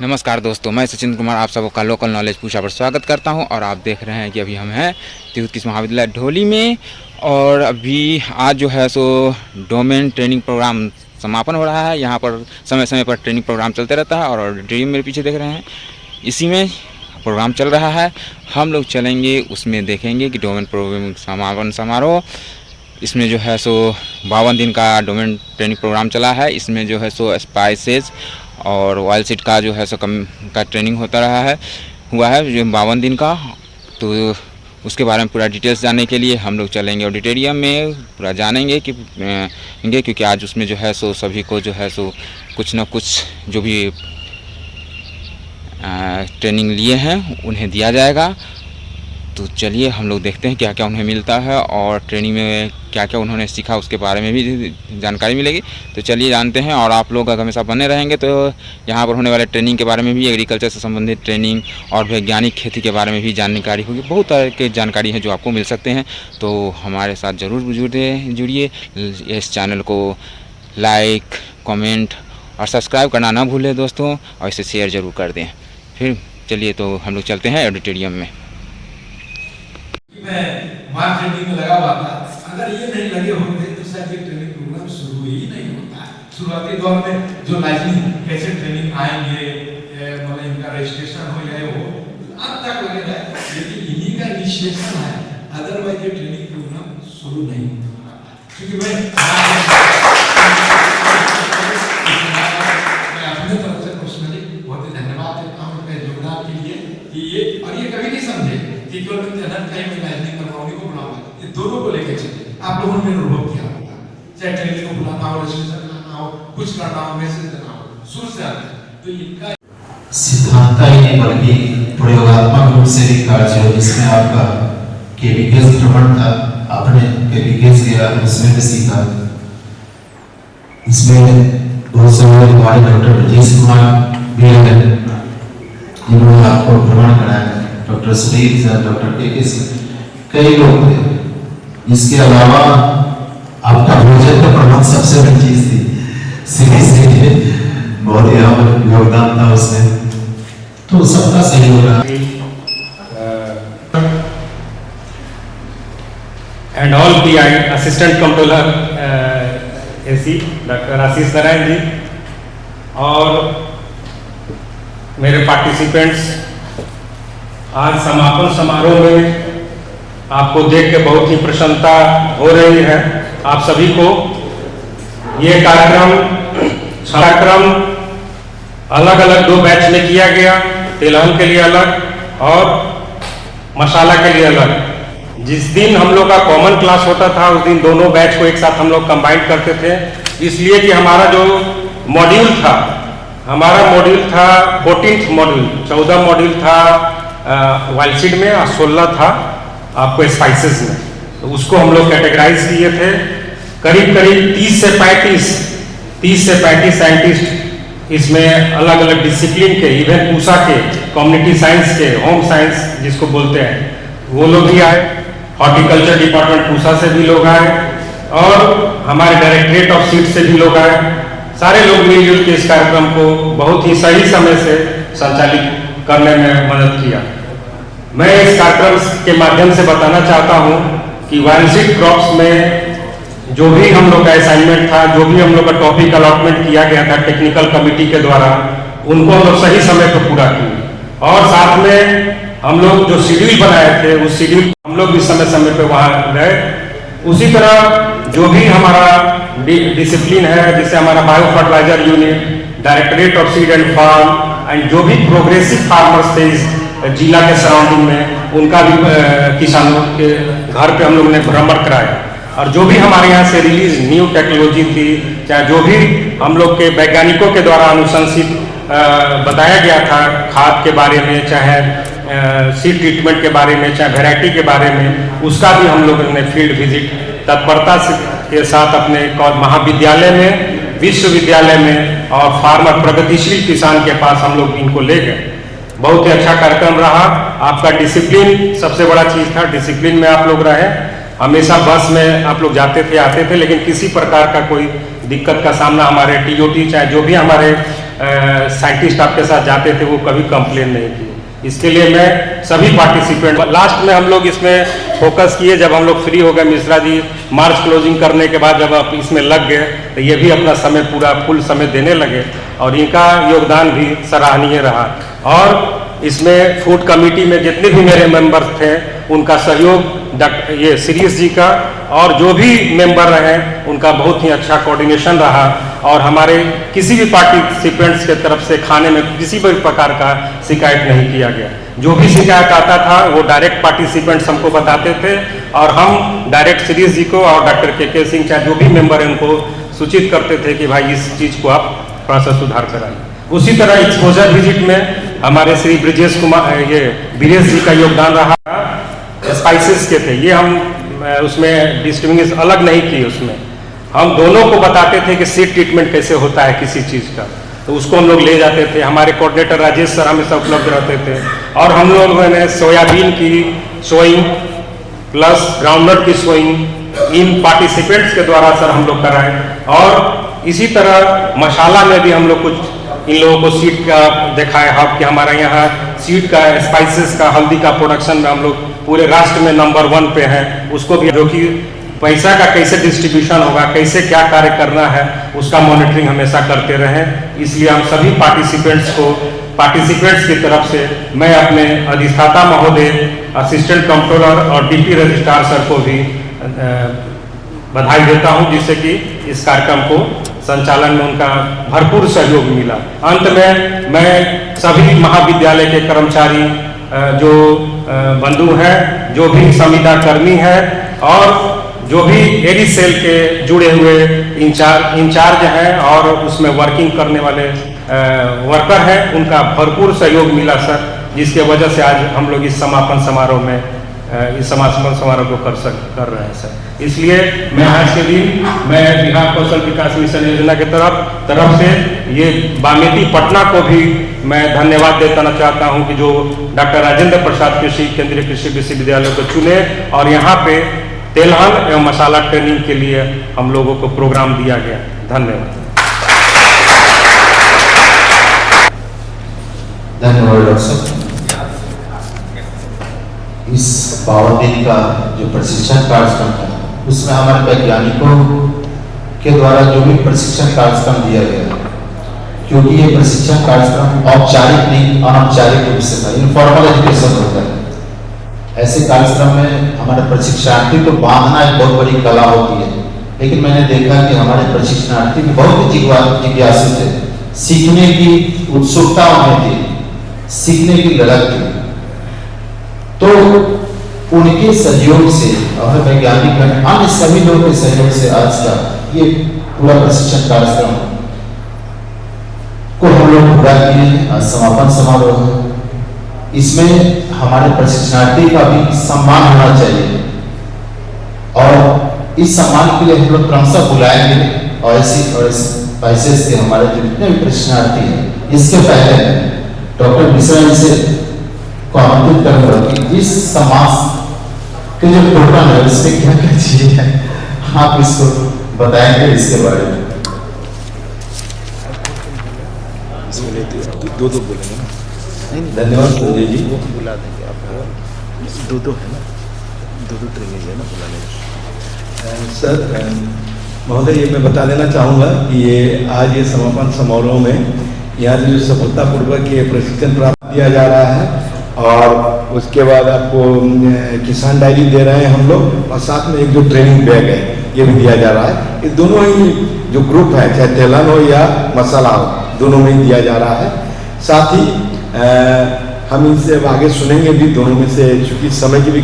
नमस्कार दोस्तों, मैं सचिन कुमार आप सबका लोकल नॉलेज पूछा पर स्वागत करता हूं। और आप देख रहे हैं कि अभी हम हैं तिरुत कृषि महाविद्यालय ढोली में। और अभी आज जो है सो डोमेन ट्रेनिंग प्रोग्राम समापन हो रहा है। यहां पर समय समय पर ट्रेनिंग प्रोग्राम चलते रहता है। और ऑडिटोरियम मेरे पीछे देख रहे हैं, इसी में प्रोग्राम चल रहा है। हम लोग चलेंगे, उसमें देखेंगे कि डोमेन प्रोग्राम समापन समारोह, इसमें जो है सो 52 दिन का डोमेन ट्रेनिंग प्रोग्राम चला है। इसमें जो है सो स्पाइसेस और ऑयल सीड का जो है सो का ट्रेनिंग होता रहा है हुआ है जो 52 दिन का। तो उसके बारे में पूरा डिटेल्स जानने के लिए हम लोग चलेंगे ऑडिटोरियम में, पूरा जानेंगे कि क्योंकि आज उसमें जो है सो सभी को जो है सो कुछ ना कुछ जो भी ट्रेनिंग लिए हैं उन्हें दिया जाएगा। तो चलिए हम लोग देखते हैं क्या क्या उन्हें मिलता है और ट्रेनिंग में क्या क्या उन्होंने सीखा उसके बारे में भी जानकारी मिलेगी। तो चलिए जानते हैं। और आप लोग अगर हमेशा बने रहेंगे तो यहाँ पर होने वाले ट्रेनिंग के बारे में भी, एग्रीकल्चर से संबंधित ट्रेनिंग और वैज्ञानिक खेती के बारे में भी जानकारी होगी। बहुत तरह की जानकारी है जो आपको मिल सकते हैं। तो हमारे साथ ज़रूर जुड़िए। इस चैनल को लाइक, कमेंट और सब्सक्राइब करना ना भूलें दोस्तों, और इसे शेयर ज़रूर कर दें। फिर चलिए तो हम लोग चलते हैं ऑडिटोरियम में। मैं मार्च ट्रेनिंग में लगा हुआ था। अगर ये नहीं लगे होते तो शायद ये ट्रेनिंग प्रोग्राम शुरू ही नहीं होता। शुरुआती दौर में जो लाइसेंस कैसे ट्रेनिंग आएंगे, मतलब इनका रजिस्ट्रेशन हो या वो अब तक लगेगा, लेकिन इन्हीं का इनिशिएशन है। अदरवाइज ये ट्रेनिंग प्रोग्राम शुरू नहीं होता। क्योंकि मैं अपने तरफ से पर्सनली बहुत ही धन्यवाद देता हूँ अपने योगदान के लिए कि ये, और ये कभी नहीं समझे कि केवल जनरल टाइम में मैनेजिंग करवाने को बुलाऊंगा, ये दोनों को लेकर चले। आप लोगों ने अनुभव किया होगा, चाहे ट्रेनिंग को बुलाना हो, रजिस्ट्रेशन करना हो, कुछ करना हो, मैसेज देना हो, शुरू से आता है। तो इनका सिद्धांत ही नहीं बल्कि प्रयोगात्मक रूप से भी कार्य हो, जिसमें आपका केमिकल भ्रमण था, आपने केमिकल किया, उसमें भी सीखा। इसमें बहुत सारे हमारे डॉक्टर राजेश कुमार भी हैं जिन्होंने आपको भ्रमण कराया, डॉक्टर सुनील सर, डॉक्टर के सर, कई लोग थे। इसके अलावा आपका भोजन का प्रबंध सबसे बड़ी चीज थी, सीधे बहुत ही योगदान था उसमें। तो सबका सही होगा। And all PI assistant controller AC doctor Ashish Narayan ji और मेरे पार्टिसिपेंट्स, आज समापन समारोह में आपको देख के बहुत ही प्रसन्नता हो रही है आप सभी को। ये कार्यक्रम अलग अलग 2 बैच में किया गया, तिलहन के लिए अलग और मसाला के लिए अलग। जिस दिन हम लोग का कॉमन क्लास होता था उस दिन दोनों बैच को एक साथ हम लोग कंबाइन करते थे, इसलिए कि हमारा जो मॉड्यूल था, हमारा मॉड्यूल था 14th मॉड्यूल, 14 मॉड्यूल था ऑयल सीड में और 16 था आपको स्पाइसेस में। तो उसको हम लोग कैटेगराइज किए थे। करीब करीब 30 से 35 साइंटिस्ट इसमें अलग अलग डिसिप्लिन के, इवन पूसा के, कम्युनिटी साइंस के, होम साइंस जिसको बोलते हैं, वो लोग भी आए। हॉर्टिकल्चर डिपार्टमेंट पूसा से भी लोग आए और हमारे डायरेक्टरेट ऑफ सीड से भी लोग आए। सारे लोग मिलजुल के इस कार्यक्रम को बहुत ही सही समय से संचालित करने में मदद किया। मैं इस कार्यक्रम के माध्यम से बताना चाहता हूं कि वाइनसीड क्रॉप्स में जो भी हम लोग का असाइनमेंट था, जो भी हम लोग का टॉपिक अलॉटमेंट किया गया था टेक्निकल कमिटी के द्वारा, उनको हम लोग सही समय पर पूरा किए। और साथ में हम लोग जो शेड्यूल बनाए थे उस शेड्यूल हम लोग भी समय पे वहाँ गए। उसी तरह जो भी हमारा डिसिप्लिन है, जैसे हमारा bio fertiliser unit, directorate of seed and farm and जो भी प्रोग्रेसिव फार्मर्स थे इस जिला के सराउंडिंग में, उनका भी किसानों के घर पे हम लोग ने भ्रमण कराया। और जो भी हमारे यहाँ से रिलीज न्यू टेक्नोलॉजी थी, चाहे जो भी हम लोग के वैज्ञानिकों के द्वारा अनुशंसित बताया गया था खाद के बारे में, चाहे सीड ट्रीटमेंट के बारे में, चाहे वैरायटी के बारे में, उसका भी हम लोगों ने फील्ड विजिट तत्परता के साथ अपने महाविद्यालय में, विश्वविद्यालय में और फार्मर प्रगतिशील किसान के पास हम लोग इनको ले गए। बहुत ही अच्छा कार्यक्रम रहा। आपका डिसिप्लिन सबसे बड़ा चीज़ था, डिसिप्लिन में आप लोग रहे। हमेशा बस में आप लोग जाते थे आते थे, लेकिन किसी प्रकार का कोई दिक्कत का सामना हमारे टीओटी चाहे जो भी हमारे साइंटिस्ट आपके साथ जाते थे वो कभी कंप्लेन नहीं किए। इसके लिए मैं सभी पार्टिसिपेंट, लास्ट में हम लोग इसमें फोकस किए जब हम लोग फ्री हो गए, मिश्रा जी मार्च क्लोजिंग करने के बाद जब आप इसमें लग गए तो ये भी अपना समय पूरा फुल समय देने लगे और इनका योगदान भी सराहनीय रहा। और इसमें फूड कमेटी में जितने भी मेरे मेंबर्स थे उनका सहयोग ये सीरीज जी का और जो भी मेंबर रहे उनका बहुत ही अच्छा कोऑर्डिनेशन रहा और हमारे किसी भी पार्टिसिपेंट्स के तरफ से खाने में किसी भी प्रकार का शिकायत नहीं किया गया। जो भी शिकायत आता था वो डायरेक्ट पार्टिसिपेंट्स हमको बताते थे और हम डायरेक्ट सीरीज जी को और डॉक्टर के सिंह चाहे जो भी मेंबर हैं उनको सूचित करते थे कि भाई इस चीज़ को आप थोड़ा सा सुधार कराएं। उसी तरह एक्सपोजर विजिट में हमारे श्री ब्रिजेश कुमार ये वीरेश जी का योगदान रहा। स्पाइसेस के थे ये हम उसमें डिस्ट्रीब्यूशन अलग नहीं की, उसमें हम दोनों को बताते थे कि सीड ट्रीटमेंट कैसे होता है किसी चीज़ का, तो उसको हम लोग ले जाते थे। हमारे कोऑर्डिनेटर राजेश सर हमेशा उपलब्ध रहते थे और हम लोग ने सोयाबीन की सोइंग प्लस ग्राउंडनट की सोइंग इन पार्टिसिपेंट्स के द्वारा सर हम लोग कराए। और इसी तरह मसाला में भी हम लोग कुछ इन लोगों को सीड का दिखाए हब कि हमारा यहाँ सीड का स्पाइसेस का हल्दी का प्रोडक्शन में हम लोग पूरे राष्ट्र में नंबर 1 पे हैं। उसको भी जो कि पैसा का कैसे डिस्ट्रीब्यूशन होगा, कैसे क्या कार्य करना है, उसका मॉनिटरिंग हमेशा करते रहें। इसलिए हम सभी पार्टिसिपेंट्स की तरफ से मैं अपने अधिष्ठाता महोदय, असिस्टेंट कंट्रोलर और डिप्टी रजिस्ट्रार सर को भी बधाई देता हूं, जिससे कि इस कार्यक्रम को संचालन में उनका भरपूर सहयोग मिला। अंत में मैं सभी महाविद्यालय के कर्मचारी जो बंधु हैं, जो भी संविदा कर्मी हैं और जो भी एरी सेल के जुड़े हुए इंचार्ज हैं और उसमें वर्किंग करने वाले वर्कर हैं, उनका भरपूर सहयोग मिला सर, जिसके वजह से आज हम लोग इस समापन समारोह में इस समापन समारोह को कर रहे हैं सर। इसलिए मैं आज के दिन मैं बिहार कौशल विकास मिशन योजना के तरफ से ये बामेती पटना को भी मैं धन्यवाद देना चाहता हूं कि जो डॉक्टर राजेंद्र प्रसाद कृषि केंद्रीय कृषि विश्वविद्यालय को चुने और यहाँ पे तेलहन एवं मसाला ट्रेनिंग के लिए हम लोगों को प्रोग्राम दिया गया। धन्यवाद। धन्यवाद डॉक्टर साहब। इस पावन दिन का जो प्रशिक्षण कार्यक्रम है उसमें हमारे वैज्ञानिकों के द्वारा जो भी प्रशिक्षण कार्यक्रम दिया गया, क्योंकि ये प्रशिक्षण कार्यक्रम औपचारिक नहीं अनौपचारिक रूप से था, इनफॉर्मल एजुकेशन होता है। ऐसे कार्यक्रम में हमारे प्रशिक्षणार्थी को बांधना एक बहुत बड़ी कला होती है, लेकिन मैंने देखा कि हमारे प्रशिक्षणार्थी बहुत जिज्ञासु थे, सीखने की उत्सुकता उनमें थी, सीखने की ललक थी। तो उनके सहयोग से और वैज्ञानिक अन्य सभी लोगों के सहयोग से आज का ये पूरा प्रशिक्षण कार्यक्रम को हम लोग पूरा किए। आज समापन समारोह है, इसमें हमारे प्रशिक्षणार्थी का भी सम्मान होना चाहिए और इस सम्मान के लिए हम लोग क्रमशः बुलाएंगे और ऐसे पैसेज के हमारे जो जितने भी प्रशिक्षणार्थी हैं, इसके पहले डॉक्टर मिश्रा जी से को आमंत्रित करूंगा कि इस समाज के जो टोटल है उसमें क्या क्या चीजें हैं आप इसको बताएंगे इसके बारे में। दो बोलेंगे ना। धन्यवाद संजय जी। वो बुला देंगे आप। दो है ना, दो ट्रेनिंग है ना बुलाने में। सर महोदय, ये मैं बता देना चाहूँगा कि ये आज ये समापन समारोह में यहाँ से जो सफलतापूर्वक ये प्रशिक्षण प्राप्त किया जा रहा है और उसके बाद आपको किसान डायरी दे रहे हैं हम लोग और साथ में एक जो ट्रेनिंग बैग है ये भी दिया जा रहा है। ये दोनों ही जो ग्रुप है, चाहे तेलहन हो या मसाला हो, दोनों में ही दिया जा रहा है। साथ ही हम इनसे आगे सुनेंगे भी दोनों में से, चूँकि समय की भी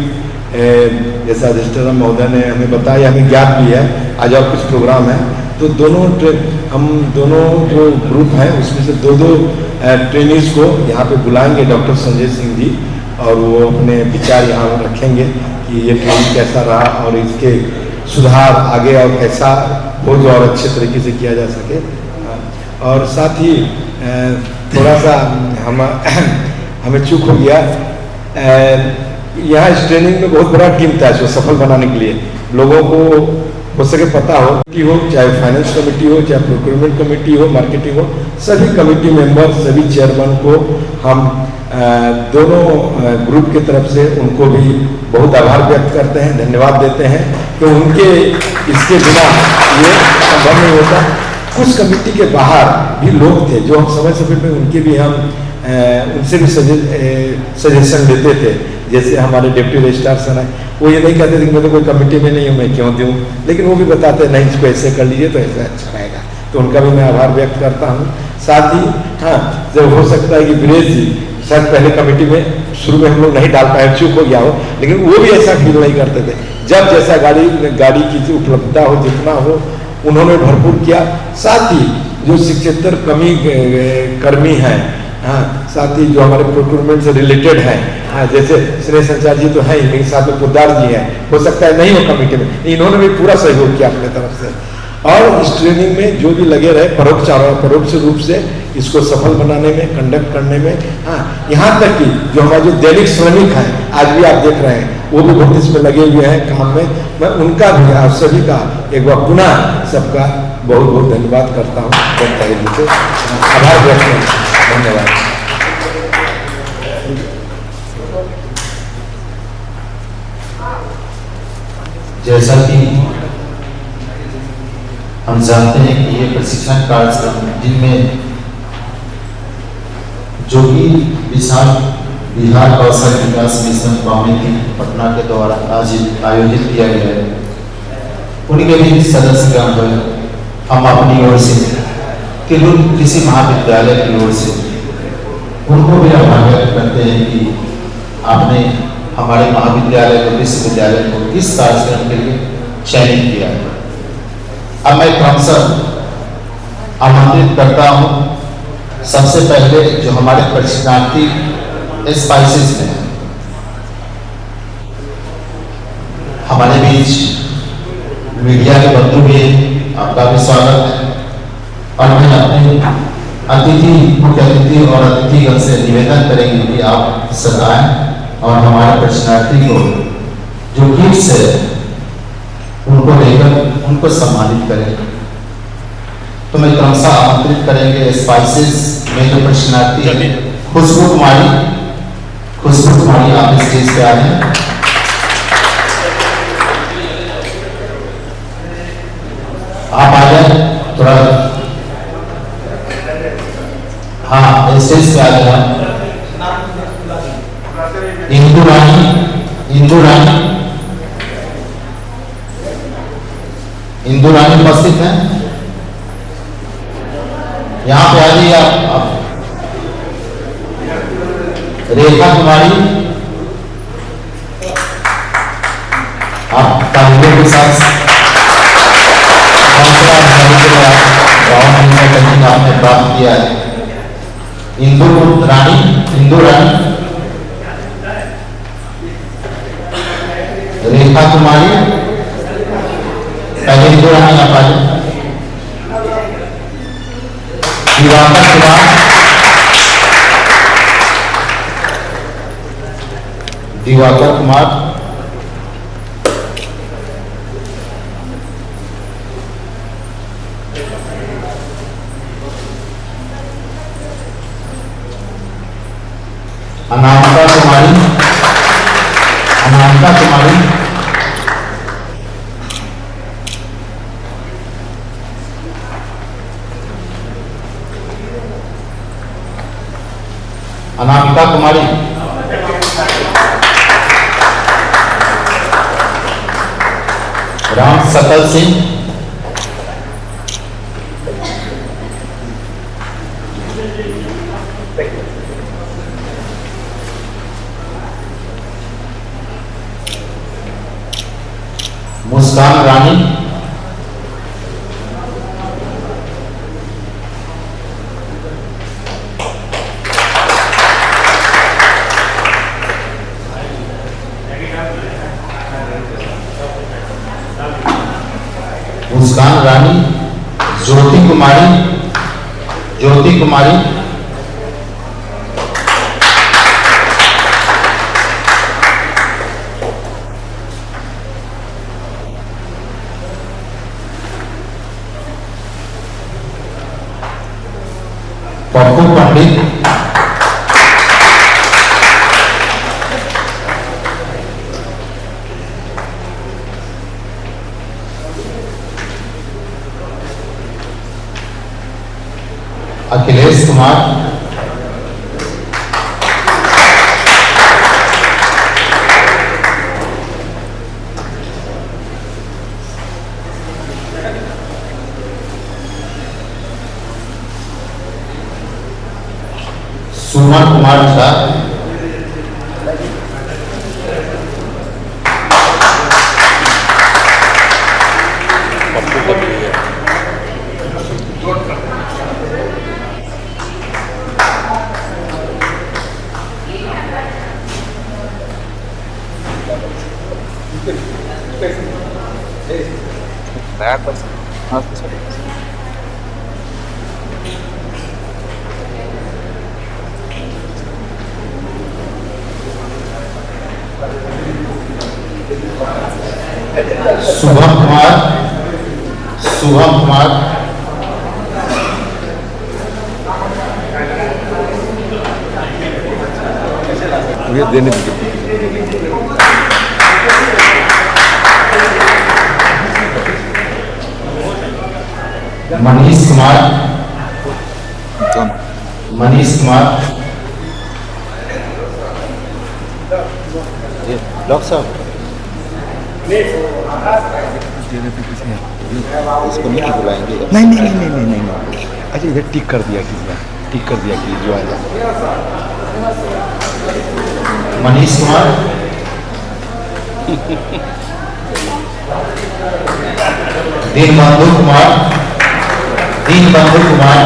जैसा रजिस्ट्रार महोदय ने हमें बताया, हमें ज्ञात भी है आज और कुछ प्रोग्राम है, तो हम दोनों जो ग्रुप हैं उसमें से दो ट्रेनिंग्स को यहाँ पे बुलाएंगे डॉक्टर संजय सिंह जी और वो अपने विचार यहाँ रखेंगे कि ये ट्रेनिंग कैसा रहा और इसके सुधार आगे और कैसा हो जो और अच्छे तरीके से किया जा सके। और साथ ही थोड़ा सा हमें चूक हो गया, यहाँ इस ट्रेनिंग में बहुत बड़ा टीम था इसको सफल बनाने के लिए। लोगों को हो सके पता हो कि हो, चाहे फाइनेंस कमेटी हो, चाहे प्रोक्योरमेंट कमेटी हो, मार्केटिंग हो, सभी कमेटी मेंबर, सभी चेयरमैन को हम दोनों ग्रुप की तरफ से उनको भी बहुत आभार व्यक्त करते हैं, धन्यवाद देते हैं कि उनके इसके बिना ये संभव नहीं होता। कुछ कमेटी के बाहर भी लोग थे जो हम समय समय पे उनके भी हम उनसे भी सजेशन लेते थे, जैसे हमारे डिप्टी रजिस्ट्रार सर हैं, वो ये नहीं कहते थे कि मैं तो कोई कमेटी में नहीं हूँ, मैं क्यों दूँ, लेकिन वो भी बताते नहीं इसको ऐसे कर लीजिए तो ऐसा अच्छा रहेगा, तो उनका भी मैं आभार व्यक्त करता हूँ। साथ ही हाँ, जब हो सकता है कि वीरेश जी शायद पहले कमेटी में शुरू में हम लोग नहीं डाल पाए, चूक हो गया हो, लेकिन वो भी ऐसा फील नहीं करते थे। जब जैसा गाड़ी की उपलब्धता हो, जितना हो, उन्होंने भरपूर किया। साथ ही जो शिक्षेत्र कर्मी हैं, हाँ, साथ ही जो हमारे प्रोक्योरमेंट से रिलेटेड हैं, हाँ, जैसे स्नेह संचार जी तो हैं ही, लेकिन साथ में पोद्दार जी हैं, हो सकता है नहीं हो कमेटी में, इन्होंने भी पूरा सहयोग किया अपने तरफ से। और इस ट्रेनिंग में जो भी लगे रहे परोक्ष और अपरोक्ष रूप से इसको सफल बनाने में, कंडक्ट करने में, हाँ, यहाँ तक कि जो हमारे जो दैनिक श्रमिक हैं, आज भी आप देख रहे हैं, वो भी बहुत इसमें लगे हुए हैं काम में। मैं उनका भी, आप सभी का एक बार पुनः सबका बहुत बहुत धन्यवाद करता हूँ, जनता के लिए आभार व्यक्त करता हूँ। धन्यवाद। जैसा कि हम जानते हैं कि ये प्रशिक्षण कार्यक्रम जिनमें जो कि बिहार कौशल विकास मिशन कमेटी पटना के द्वारा आज आयोजित किया गया है, उनके भी सदस्यगण हैं, हम अपनी ओर से तिलुर कृषि महाविद्यालय की ओर से उनको भी आभार व्यक्त करते हैं कि आपने हमारे महाविद्यालय को, विश्वविद्यालय को इस कार्यक्रम के लिए चयनित किया है। अब मैं क्रमशः आमंत्रित करता हूं, सबसे पहले जो हमारे प्रशिक्षणार्थी स्पाइसेस में हमारे बीच मीडिया के बंधु भी हैं, आपका भी स्वागत है। और मैं अपने मुख्य अतिथि और अतिथिगण से निवेदन करेंगे कि आप सब आए और हमारे प्रशिक्षणार्थी को जो गिफ्ट्स है उनको लेकर उनको सम्मानित करें। तो मैं क्रमशः आमंत्रित करेंगे स्पाइसेस में जो प्रशिक्षणार्थी है, खुशबू कुमारी, आप स्टेज पे आ जाए। आप आ जाए थोड़ा, हाँ स्टेज पे आ जाए। इंदु रानी उपस्थित हैं, यहाँ पे आ जाइए आप। रेखा कुमारी, आप तालियों के साथ आपने प्राप्त किया है। इंदु रानी, रेखा कुमारी, पहले इंदु रानी आप आ जाए। दिवाकर कुमार, अनामिका कुमारी, राम सकल सिंह, मुस्कान रानी, ज्योति कुमारी, सुमन कुमार झा, शुभम कुमार, शुभम कुमार, ये देने दीजिए। मनीष कुमार, मनीष कुमार, ये डॉक्टर साहब इसको नहीं बुलाएंगे। नहीं नहीं नहीं नहीं नहीं नहीं, अच्छा इधर टिक कर दिया कीजिए, टिक कर दिया कीजिए जो आएगा। मनीष कुमार, दीनबंधु कुमार, दीनबंधु कुमार,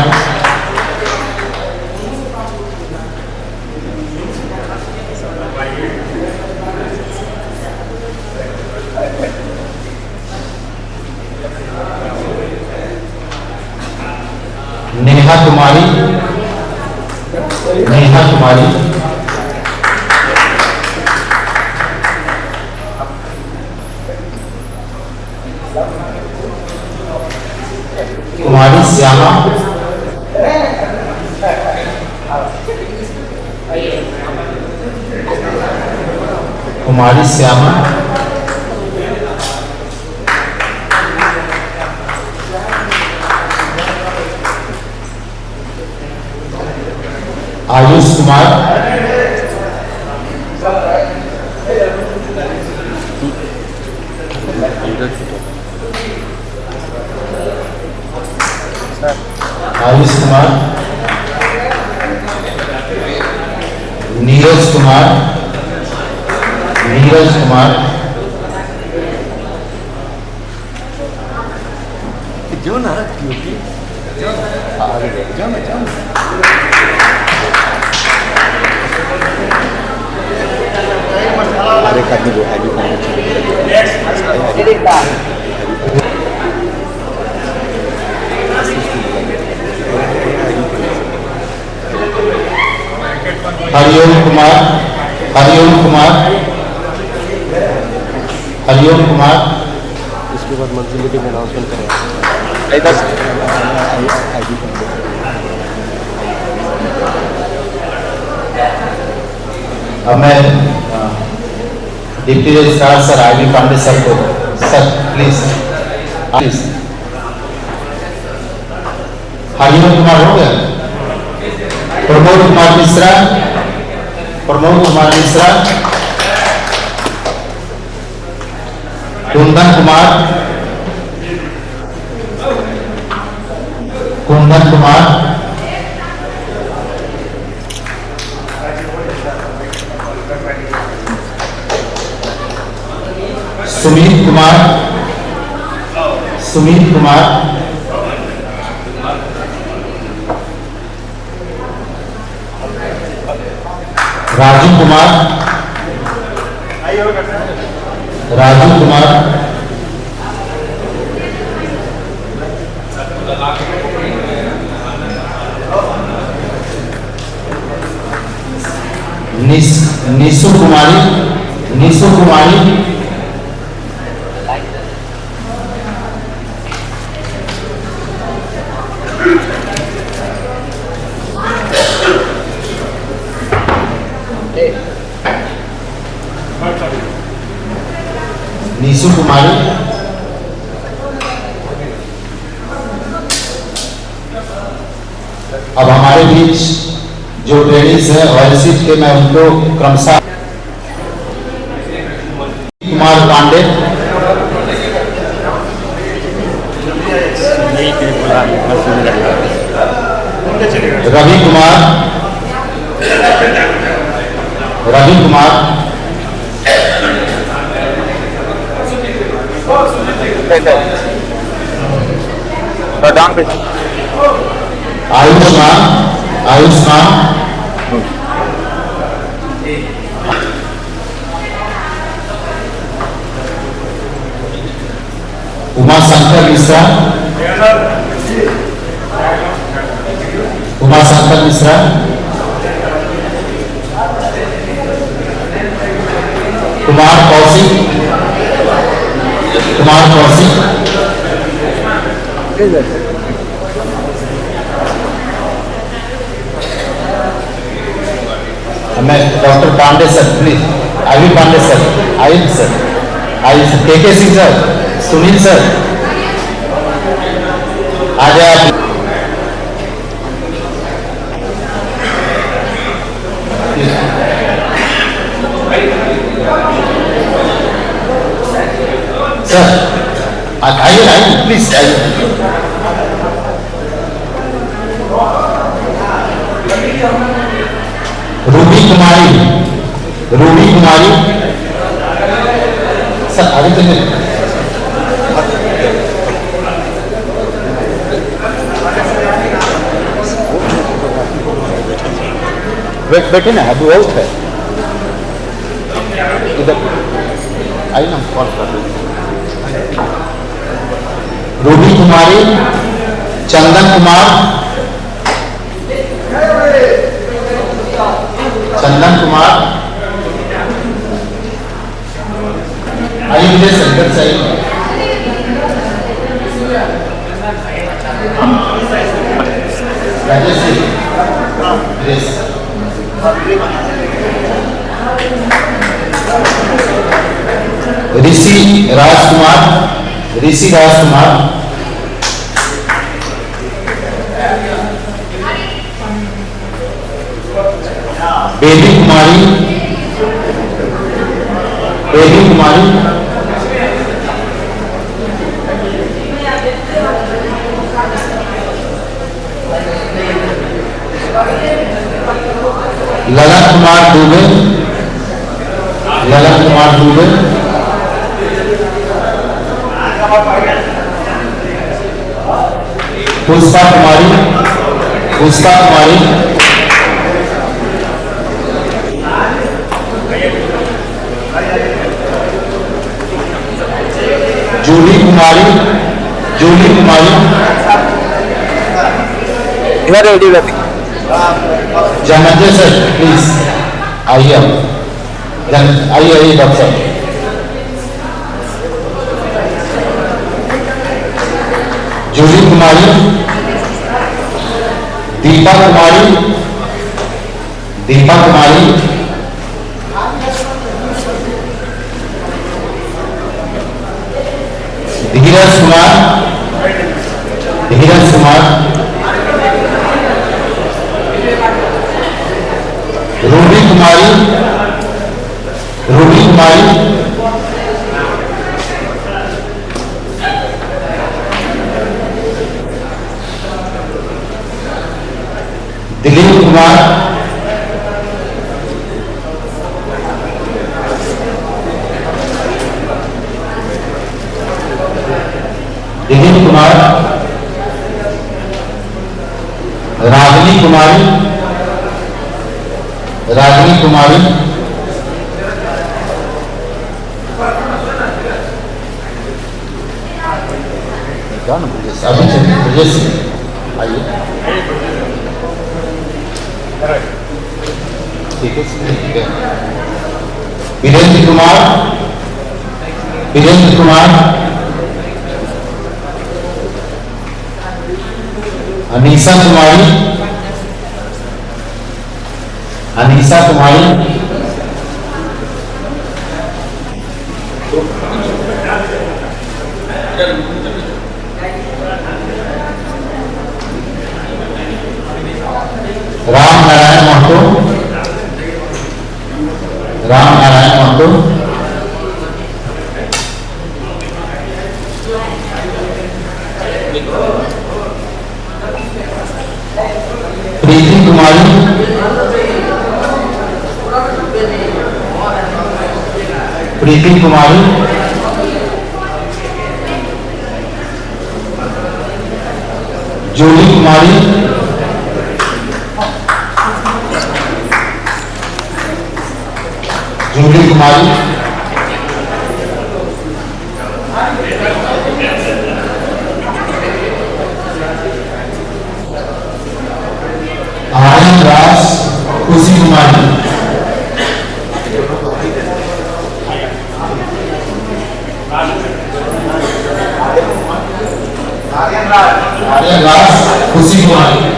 नेहा कुमारी, नेहा कुमारी, कुमारी श्यामा, कुमारी श्यामा, आयुष कुमार, आयुष कुमार, नीरज कुमार, नीरज कुमार, जो ना क्योंकि आगे जाओ ना जाओ। एक आदमी जो हैवी हरिओम कुमार, हरिओम कुमार, हरिओम कुमार, इसके बाद मंथली मीटिंग अनाउंसमेंट करेंगे। अब मैं deputy registrar sir IV Pande sir को, sir please please. Hariom Kumar हो गया, प्रमोद कुमार मिश्रा, प्रमोद कुमार मिश्रा, कुंदन कुमार, कुंदन कुमार, सुमित कुमार, सुमित कुमार, राजू कुमार, राजू कुमार, निशु कुमारी, निशु कुमारी, निशु कुमारी, अब हमारे बीच जो ट्रेनिंग्स है ऑयल के मैं उनको क्रमशः कुमार पांडे, रवि कुमार, रवि कुमार, आयुष्मान, उमाशंकर मिश्रा, कुमार कौशिक, मैं doctor Pande sir, please Ayush Pande sir, Ayush KK Singh sir, Sunil sir, आ जाए आप। सर आइए प्लीज आइए। रूबी कुमारी सर आगे चलिए। बैठे ना, अभी बहुत है इधर, आइए ना कॉल कर दो। रूबी कुमारी, चंदन कुमार, आइए मुझे सेंटर से आइए। Rajesh ji, Rishi Rajkumar, Baby Kumari, Lalan Kumar Dubey, Pushpa Kumari, Julie Kumari, Jananjay sir please आइए, आइए doctor. Julie Kumari, Deepa Kumari, Dheeraj Kumar, Ruby Kumari, Dilip Kumar, Ragini Kumari, अभी चलिए आइए, ठीक है। वीरेंद्र कुमार, अनीसा कुमारी, राम नारायण महतो, प्रीति कुमारी, प्रीति कुमारी, जूली कुमारी, जूली कुमारी, आर्यन राज, खुशी कुमारी, आर्यन राज, खुशी कुमारी,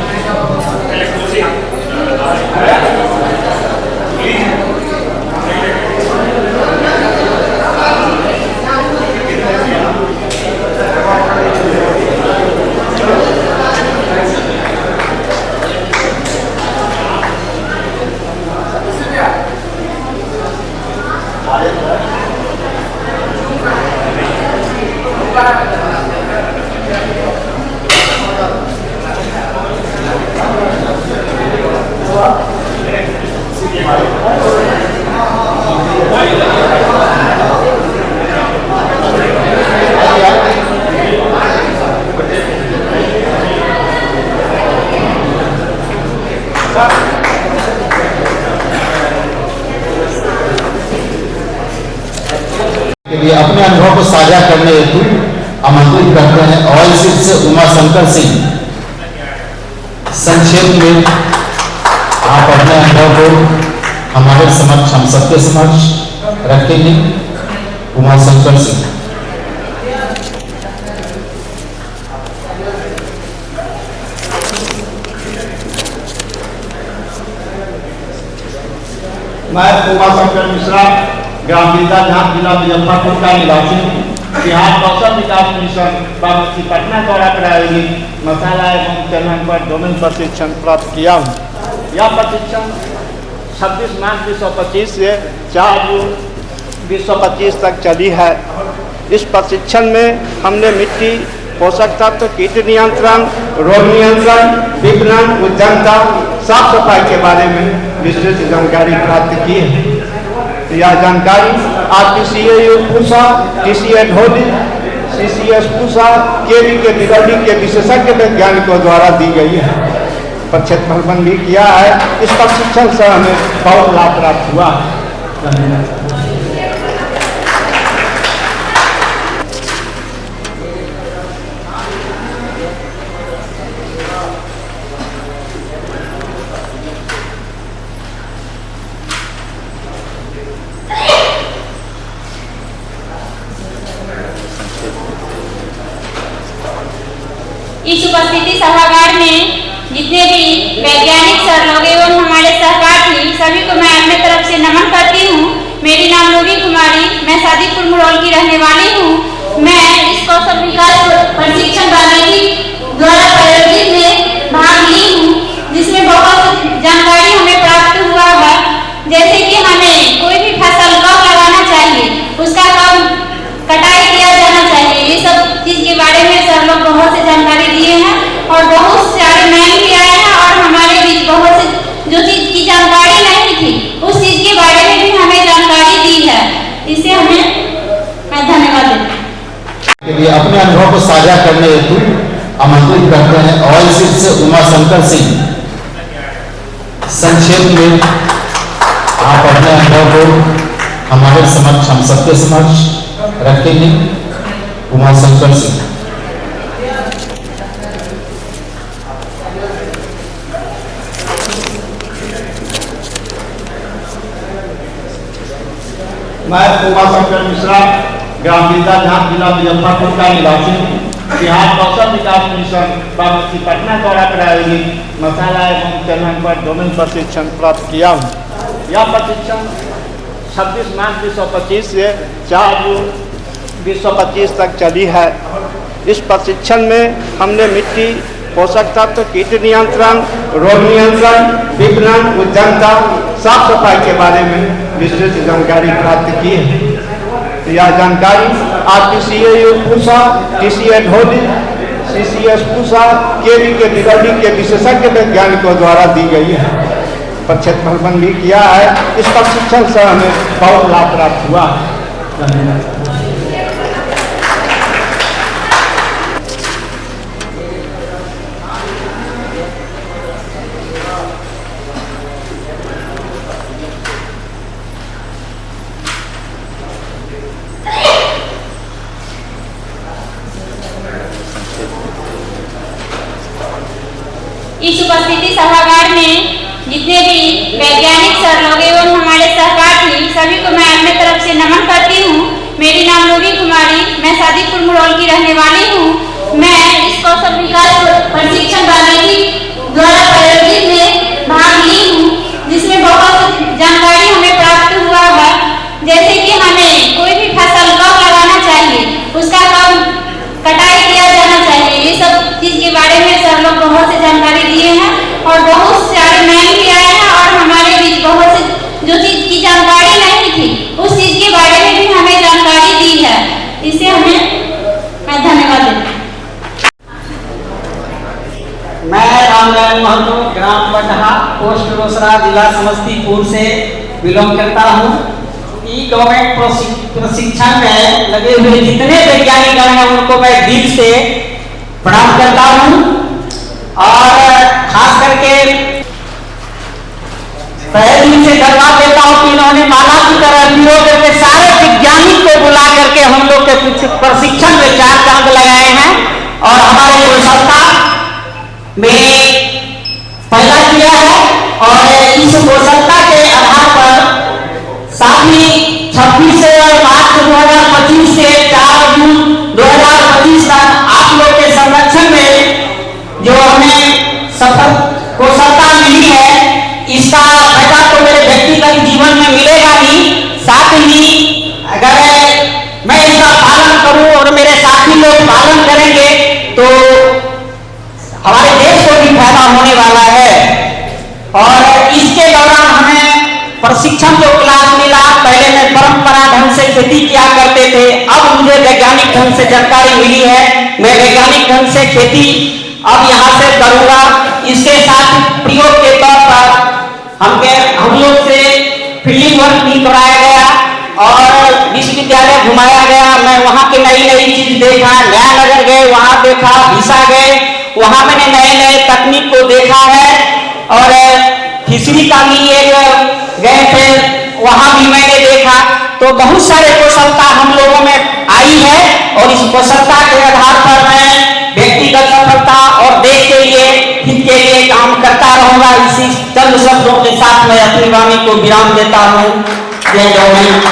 के लिए अपने अनुभव को साझा करने हेतु आमंत्रित करते हैं ऑयल सीट से उमा शंकर सिंह। संक्षेप में आप अपने अनुभव को हमारे समक्ष, हम सबके समक्ष रखेंगे। उमा शंकर सिंह। मैं उमाशंकर मिश्रा, ग्राम विद्याधाम, जिला मुजफ्फरपुर का निवासी हूँ। बिहार कौशल विकास मिशन बागमती पटना द्वारा प्रायोजित मसाला एवं चलन पर डोमेन प्रशिक्षण प्राप्त किया हूँ। यह प्रशिक्षण 26 मार्च 2025 से 4 जून 2025 तक चली है। इस प्रशिक्षण में हमने मिट्टी, पोषक तत्व, कीट नियंत्रण, रोग नियंत्रण, विपणन, उद्यमता, साफ सफाई के बारे में विस्तृत जानकारी प्राप्त की है। यह जानकारी RTCA पूसा, TCA ढोली, CCS पूसा, केवी के बिगड़ी के विशेषज्ञ वैज्ञानिकों द्वारा दी गई है। प्रक्षेपण भी किया है। इस प्रशिक्षण से हमें बहुत लाभ प्राप्त हुआ। इस उपस्थिति सभागार में जितने भी वैज्ञानिक सर लोग एवं हमारे सहपाठी सभी को मैं अपने तरफ से नमन करती हूँ। मेरी नाम लोवी कुमारी, मैं सादिकपुर मुरौल की रहने वाली हूँ। मैं इस कौशल विकास प्रशिक्षण रणनीति द्वारा प्रायोजित में भाग ली हूँ, जिसमें बहुत जानकारी हमें प्राप्त हुआ है। जैसे कि हमें कोई भी फसल कब लगाना चाहिए, उसका कब कटाई किया जाना चाहिए, ये सब चीज के बारे में सर लोग बहुत से जानकारी दिए हैं और बहुत सारे मैम भी आए हैं और हमारे बीच बहुत से जो चीज की जानकारी नहीं थी उस चीज के बारे में भी हमें जानकारी दी है। इससे हमें धन्यवाद देते के लिए अपने अनुभव को साझा करने हेतु आमंत्रित करते हैं ऑयल सीट से उमा शंकर सिंह। संक्षेप में आप अपने अनुभव को हमारे समक्ष, हम सबके समक्ष रखेंगे। उमा शंकर सिंह। मैं उमाशंकर मिश्रा, ग्राम विद्याधाम, जिला मुजफ्फरपुर का निवासी हूँ। बिहार कौशल विकास मिशन बागमती पटना द्वारा प्रायोजित मसाला एवं चलन पर डोमेन प्रशिक्षण प्राप्त किया हूँ। यह प्रशिक्षण 26 मार्च 2025 से 4 जून 2025 तक चली है। इस प्रशिक्षण में हमने मिट्टी, पोषक तत्व, कीट नियंत्रण, रोग नियंत्रण, विपणन, उद्यमता, साफ सफाई के बारे में विस्तृत जानकारी प्राप्त की है। यह जानकारी RTCA पूसा, TCA ढोली, CCS पूसा, केवी के बिगड़ी के विशेषज्ञ वैज्ञानिकों द्वारा दी गई है। प्रक्षेपण भी किया है। इस प्रशिक्षण से हमें बहुत लाभ प्राप्त हुआ। धन्यवाद। इस उपस्थिति सभागार में जितने भी वैज्ञानिक सर लोग एवं हमारे सहपाठी सभी को मैं अपने तरफ से नमन करती हूँ। मेरी नाम लोवी कुमारी, मैं सादीपुर मुरौल की रहने वाली हूँ। मैं इस कौशल विकास प्रशिक्षण रणनीति द्वारा प्रायोजित में भाग ली हूँ, जिसमें बहुत जानकारी हमें प्राप्त हुआ है। जैसे कि हमें कोई भी फसल कब लगाना चाहिए, उसका कब कटाई किया जाना चाहिए, ये सब चीज के बारे में सर लोग बहुत से जानकारी दिए हैं और बहुत सारे मैम भी आए हैं और हमारे बीच बहुत से जो चीज की जानकारी नहीं थी उस चीज के बारे में भी हमें जानकारी दी है। इससे हमें धन्यवाद देता हूँ। मैं रामनारायण महतो ग्राम बटहा पोस्ट रोसड़ा जिला समस्तीपुर से बिलोंग करता हूँ। ई गवर्नमेंट प्रशिक्षण में लगे हुए जितने वैज्ञानिक हैं उनको मैं दिल से प्रणाम करता हूँ और खास करके पहले दिन से धन्यवाद देता हूँ कि इन्होंने माला की तरह विरोध करके सारे वैज्ञानिक को बुला करके हम लोग के कुछ प्रशिक्षण में 4 चांद लगाए हैं और हमारे कुशलता में पैदा किया है और इस कुशलता के आधार पर साथ ही 26 मार्च 2025 से 4 जून 2025 तक आप लोग के संरक्षण में जो हमें सफल कुशलता मिली है, इसका फायदा तो मेरे व्यक्तिगत जीवन में मिलेगा ही, साथ ही अगर मैं इसका पालन करूं और मेरे साथी लोग पालन करेंगे तो हमारे देश को भी फायदा होने वाला है। और इसके दौरान हमें प्रशिक्षण जो क्लास मिला, पहले मैं परंपरा ढंग से खेती किया करते थे, अब मुझे वैज्ञानिक ढंग से जानकारी मिली है, मैं वैज्ञानिक ढंग से खेती अब यहाँ से करूँगा। इसके साथ प्रयोग के तौर पर हम लोग से फील्ड वर्क भी कराया गया और विश्वविद्यालय घुमाया गया। मैं वहाँ की नई नई चीज देखा, नया नगर गए वहाँ देखा, भीसा गए वहाँ मैंने नए नए तकनीक को देखा है और फिशरी का भी एक गए थे वहाँ भी मैंने देखा। तो बहुत सारे कुशलता हम लोगों में आई है और इस कुशलता के आधार पर मैं व्यक्तिगत सफलता और देश के लिए हित के लिए काम करता रहूंगा। इसी चंद शब्दों के साथ मैं अपनी वाणी को विराम देता हूँ। जय गवर्नमेंट।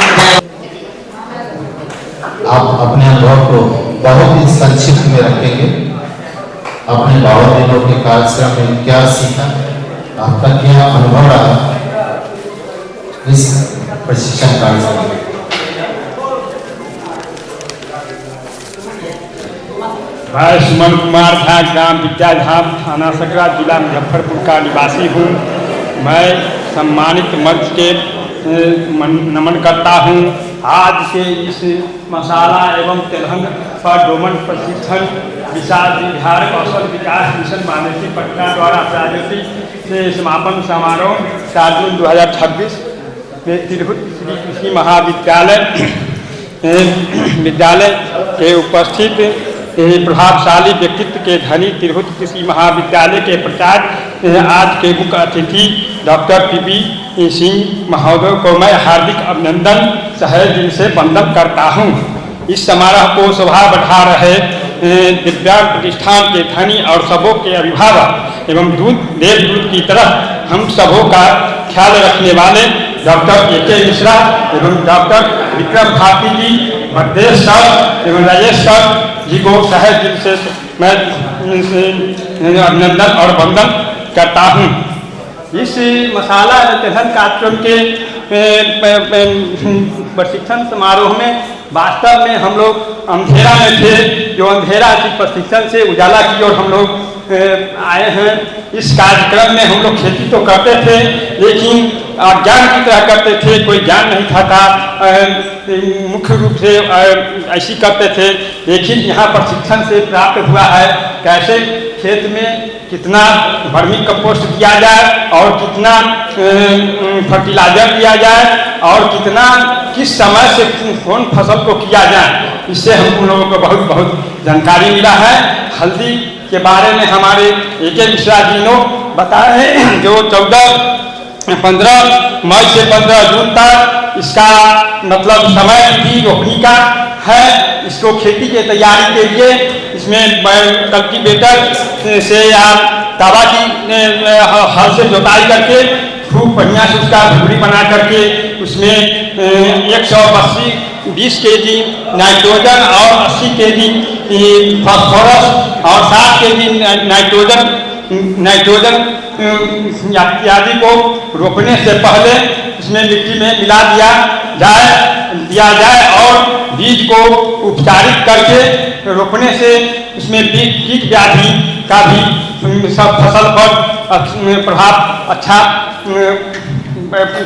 आप अपने अनुभव को बहुत ही संक्षिप्त में रखेंगे। अपने 12 दिनों के कार्यक्रम में क्या सीखा, आपका क्या अनुभव रहा इस प्रशिक्षण कार्यक्रम में? मैं सुमन कुमार झा, ग्राम विद्याधाम, थाना सकरा, जिला मुजफ्फरपुर का निवासी हूँ। मैं सम्मानित मंच के नमन करता हूँ। आज के इस मसाला एवं तिलहन पर डोमन प्रशिक्षण बिहार कौशल विकास मिशन मानसी पटना द्वारा प्रायोजित समापन समारोह 4 जून 2026 में तिरहुत श्री कृषि महाविद्यालय के उपस्थित प्रभावशाली व्यक्तित्व के धनी तिरहुत कृषि महाविद्यालय के प्राचार्य आज के मुख्य अतिथि डॉक्टर पी सिंह महोदय को मैं हार्दिक अभिनंदन सहज दिल से वंदन करता हूँ। इस समारोह को शोभा बढ़ा रहे दिव्यांग प्रतिष्ठान के धनी और सबों के अभिभावक एवं देवदूत की तरह हम सबों का ख्याल रखने वाले डॉक्टर A.K. मिश्रा एवं डॉक्टर विक्रम भारती जी, भद्रेश सर एवं राजेश सर जी को सहज दिल से मैं अभिनंदन और वंदन करता हूँ। इस मसाला तिलहन कार्यक्रम के प्रशिक्षण समारोह में वास्तव में हम लोग अंधेरा में थे, जो अंधेरा की प्रशिक्षण से उजाला की ओर हम लोग आए हैं। इस कार्यक्रम में हम लोग खेती तो करते थे लेकिन अज्ञान की तरह करते थे, कोई ज्ञान नहीं था मुख्य रूप से ऐसी करते थे। लेकिन यहाँ प्रशिक्षण से प्राप्त हुआ है कैसे खेत में कितना वर्मी कंपोस्ट दिया जाए और कितना फर्टिलाइजर दिया जाए और कितना किस समय से कौन फसल को किया जाए, इससे हम लोगों को बहुत बहुत जानकारी मिला है। हल्दी के बारे में हमारे AK मिश्रा जी ने बताया है, जो 15 मई से 15 जून तक इसका मतलब समय भी रोपनी का है। इसको खेती के तैयारी के लिए इसमें कल्टीवेटर से या तावा की हल से जोताई करके खूब बढ़िया से उसका भूरी बना करके उसमें 120 kg नाइट्रोजन और 80 kg फास्फोरस और 7 kg नाइट्रोजन इत्यादि को रोपने से पहले उसमें मिट्टी में मिला दिया जाए और बीज को उपचारित करके रोपने से उसमें कीट व्याधि का भी सब फसल पर प्रभाव अच्छा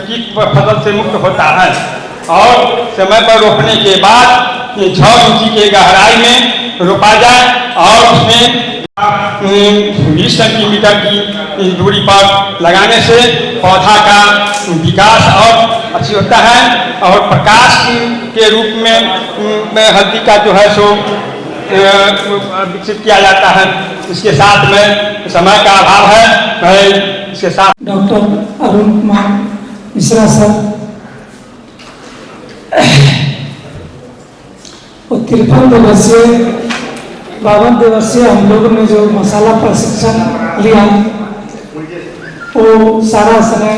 कीट फसल से मुक्त होता है। और समय पर रोपने के बाद 6 इंच के गहराई में रोपा जाए और उसमें 20 सेंटीमीटर की दूरी पर लगाने से पौधा का विकास और अच्छी होता है। और प्रकाश के रूप में हल्दी का जो है सो विकसित किया जाता है। इसके साथ में समय का अभाव है, मैं इसके साथ डॉक्टर अरुण कुमार मिश्रा सर और 52 दिवसीय हम लोगों ने जो मसाला प्रशिक्षण लिया वो सारा समय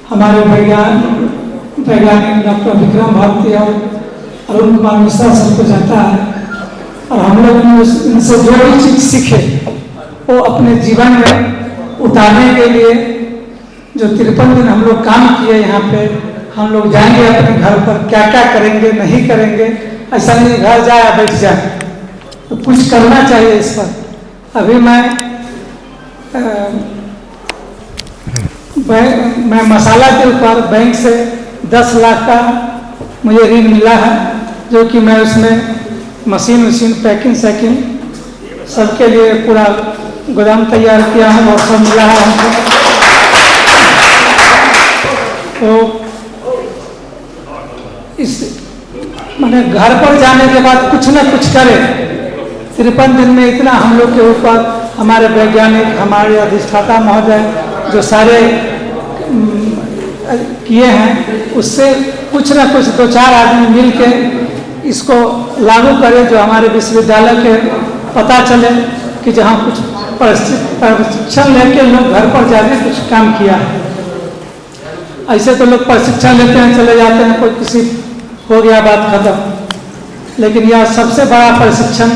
हमारे वैज्ञानिक डॉक्टर विक्रम भारती और अरुण कुमार मिश्रा सर को जाता है। और हम लोग ने इनसे जो भी चीज सीखे वो अपने जीवन में उतारने के लिए जो 53 दिन हम लोग काम किए यहाँ पे, हम लोग जाएंगे अपने घर पर क्या क्या करेंगे नहीं करेंगे, ऐसा नहीं घर जाए बैठ जाए, तो कुछ करना चाहिए इस पर। अभी मैं मसाला के ऊपर बैंक से 10 लाख का मुझे ऋण मिला है, जो कि मैं उसमें मशीन पैकिंग सबके लिए पूरा गोदाम तैयार किया हूँ और सब मिला है हमको। तो इस मैंने घर पर जाने के बाद कुछ न कुछ करे। 53 दिन में इतना हम लोग के ऊपर हमारे वैज्ञानिक, हमारे अधिष्ठाता महोदय जो सारे किए हैं, उससे कुछ न कुछ 2-4 आदमी मिल के इसको लागू करें, जो हमारे विश्वविद्यालय के पता चले कि जहाँ कुछ प्रशिक्षण लेके लोग घर पर जाके कुछ काम किया है। ऐसे तो लोग प्रशिक्षण लेते हैं चले जाते हैं, कोई किसी हो गया बात खत्म। लेकिन यह सबसे बड़ा प्रशिक्षण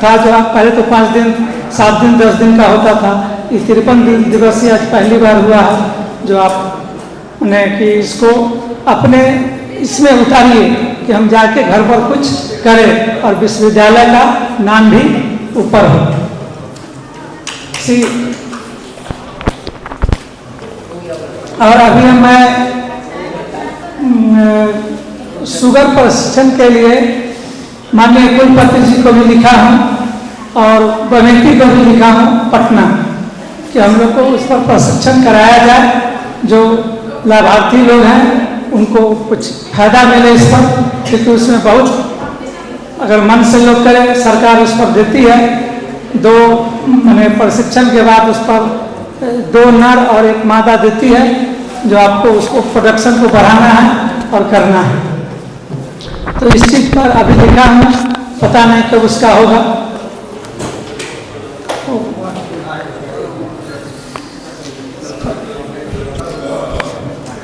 था, जो आप पहले तो 5 दिन 7 दिन 10 दिन का होता था। ये 53 दिवसीय आज पहली बार हुआ है, जो आपने कि इसको अपने इसमें उतारिए कि हम जाके घर पर कुछ करें और विश्वविद्यालय का नाम भी ऊपर हो। और अभी मैं शुगर प्रशिक्षण के लिए माननीय कुलपति जी को भी लिखा हूँ और बमेती को भी लिखा हूँ पटना, कि हम लोग को उस पर प्रशिक्षण कराया जाए। जो लाभार्थी लोग हैं उनको कुछ फायदा मिले इस पर, क्योंकि उसमें बहुत अगर मन से लोग करें, सरकार उस पर देती है। 2 मैंने प्रशिक्षण के बाद उस पर 2 नर और 1 मादा देती है, जो आपको उसको प्रोडक्शन को बढ़ाना है और करना है। तो इस चीज पर अभी लिखा हूँ, पता नहीं कब उसका होगा।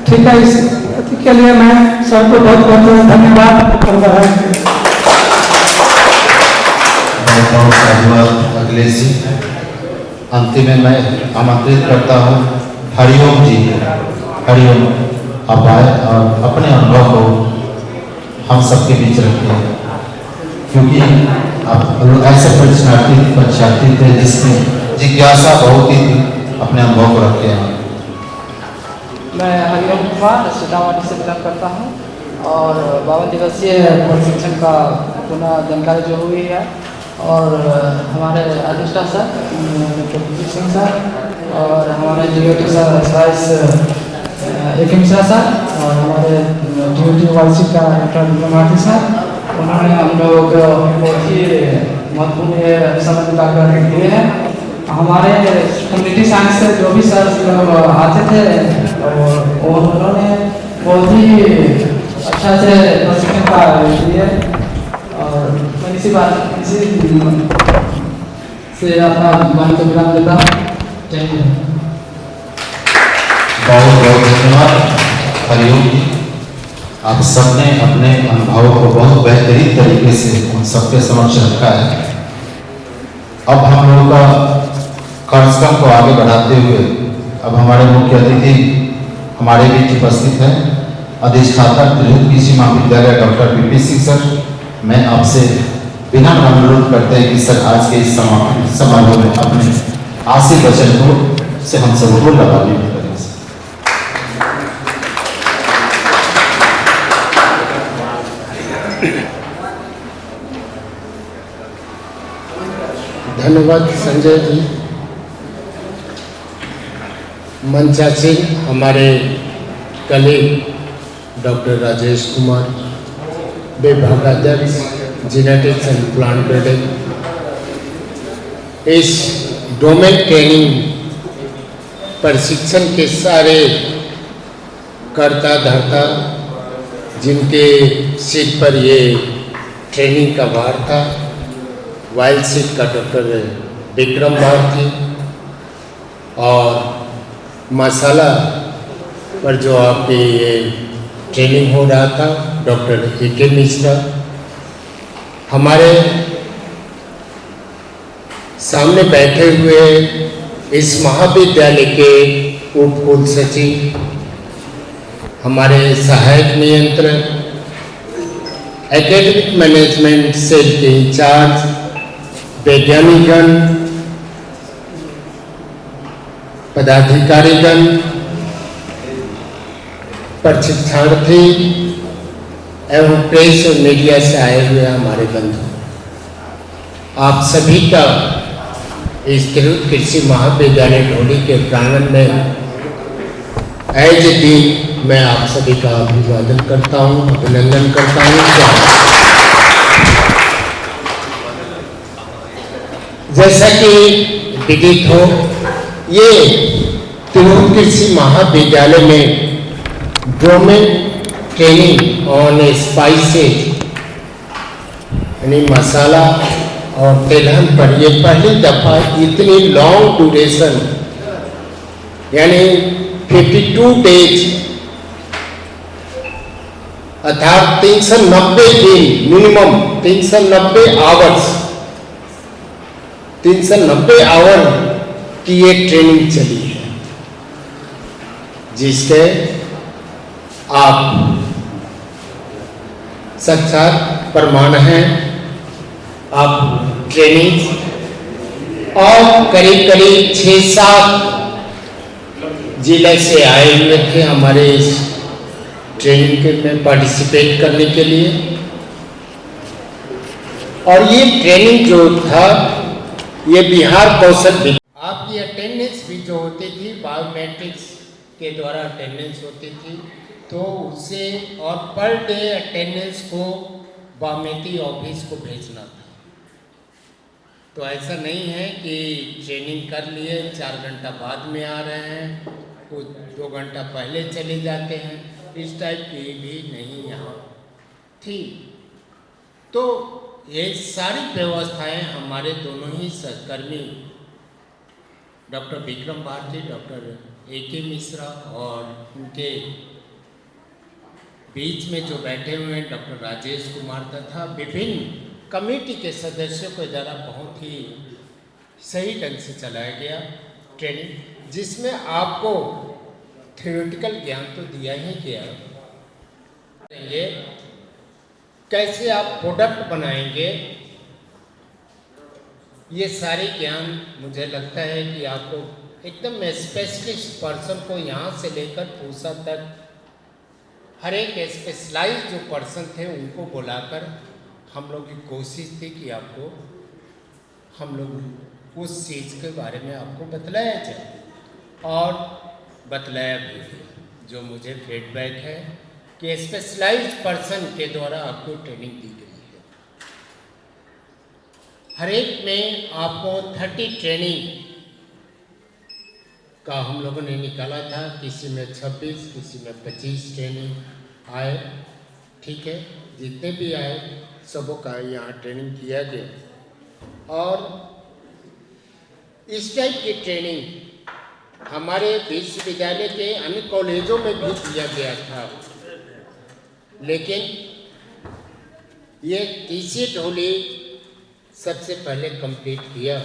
ठीक है, इसके लिए मैं सबको बहुत बहुत धन्यवाद कर रहा हूँ। अखिलेश जी, अंतिम में मैं आमंत्रित करता हूँ हरिओम जी। हरिओम, आप आए और अपने अनुभव को हम सबके बीच रखते हैं, क्योंकि आप ऐसे परीक्षार्थी थे जिसमें जिज्ञासा बहुत ही अपने अनुभव को रखते हैं। मैं हरिओम कुमार सीतामढ़ी से बिलोंग करता हूँ और 52 दिवसीय प्रशिक्षण का पुनः जानकारी जो हुई है, और हमारे अधिष्ठाता sir doctor P Singh sir और हमारे GOT sir AK Mishra sir और हमारे TUT का डॉक्टर विक्रम भारती साहब, उन्होंने हम लोग को बहुत ही महत्वपूर्ण समय निकाल दिए हैं। हमारे कम्युनिटी साइंस से जो भी सर लोग आते थे और उन्होंने बहुत ही अच्छा से प्रशिक्षण का दिए। और मैं इसी से अपना वाणी को विराम देता हूँ। जय हिंद। बहुत बहुत धन्यवाद हरिओम जी। आप सबने अपने अनुभवों को बहुत बेहतरीन तरीके से उन सबके समक्ष रखा है। अब हम लोगों का कार्यक्रम को आगे बढ़ाते हुए अब हमारे मुख्य अतिथि हमारे बीच उपस्थित हैं अधिष्ठाता त्रिहुत कृषि महाविद्यालय डॉक्टर पीपी सिंह सर। मैं आपसे विनम्र अनुरोध करते हैं कि सर आज के इस समारोह में अपने आशीर्वचन को से हम सबको लगाने करें। धन्यवाद संजय जी। मंचासीन हमारे कलीग डॉक्टर राजेश कुमार, विभागाध्यक्ष जेनेटिक्स एंड प्लांट ब्रीडिंग, इस डोमेन ट्रेनिंग प्रशिक्षण के सारे कर्ता धर्ता जिनके सीट पर ये ट्रेनिंग का भार था, वाइल्ड सीट का डॉक्टर विक्रम भारती और मसाला पर जो आपकी ये ट्रेनिंग हो रहा था डॉक्टर ए.के. मिश्रा, हमारे सामने बैठे हुए इस महाविद्यालय के उप कुल सचिव, हमारे सहायक नियंत्रक, एकेडमिक मैनेजमेंट सेल के इंचार्ज, वैज्ञानिकगण, पदाधिकारीगण, प्रशिक्षणार्थी एवं प्रेस और मीडिया से आए हुए हमारे बंधु, आप सभी का इस त्रिहुत कृषि महाविद्यालय ढोली के प्रांगण में एज दिन मैं आप सभी का अभिवादन करता हूँ, अभिनंदन करता हूँ। जैसा कि विदित हो, ये त्रिहुत कृषि महाविद्यालय में डोमेन ट्रेनिंग ऑन स्पाइसेज यानी मसाला और तेलहन पर ये पहली दफा इतनी लॉन्ग ड्यूरेशन यानी 52 डेज अर्थात 390 दिन मिनिमम 390 आवर्स 390 आवर की ये ट्रेनिंग चली है, जिसके आप साक्षात प्रमाण हैं। आप ट्रेनिंग और करीब करीब 6-7 जिले से आए हुए थे हमारे इस ट्रेनिंग के में पार्टिसिपेट करने के लिए। और ये ट्रेनिंग जो था ये बिहार कौशल, आपकी अटेंडेंस भी जो होती थी बायोमेट्रिक्स के द्वारा अटेंडेंस होती थी, तो उससे और पर डे अटेंडेंस को बामेती ऑफिस को भेजना था। तो ऐसा नहीं है कि ट्रेनिंग कर लिए 4 घंटा बाद में आ रहे हैं, कुछ 2 घंटा पहले चले जाते हैं, इस टाइप की भी नहीं यहाँ थी। तो ये सारी व्यवस्थाएं हमारे दोनों ही सहकर्मी doctor Vikram Bharti, doctor A K. Mishra और उनके बीच में जो बैठे हुए हैं डॉक्टर राजेश कुमार तथा विभिन्न कमेटी के सदस्यों के द्वारा बहुत ही सही ढंग से चलाया गया ट्रेनिंग, जिसमें आपको थ्योरेटिकल ज्ञान तो दिया ही गया, कैसे आप प्रोडक्ट बनाएंगे, ये सारे ज्ञान मुझे लगता है कि आपको एकदम स्पेशलिस्ट पर्सन को यहाँ से लेकर पूसा तक हर एक स्पेशलाइज जो पर्सन थे उनको बुलाकर हम लोग की कोशिश थी कि आपको हम लोग उस चीज़ के बारे में आपको बतलाया जाए और बतलाया भी। जो मुझे फीडबैक है कि स्पेशलाइज्ड पर्सन के द्वारा आपको ट्रेनिंग दी गई है। हर एक में आपको 30 ट्रेनिंग का हम लोगों ने निकाला था, किसी में 26, किसी में 25 ट्रेनिंग आए। ठीक है, जितने भी आए सबों का यहाँ ट्रेनिंग किया गया। और इस टाइप की ट्रेनिंग हमारे विश्वविद्यालय के अन्य कॉलेजों में भी दिया गया था, लेकिन ये तीसरी ढोली सबसे पहले कंप्लीट किया,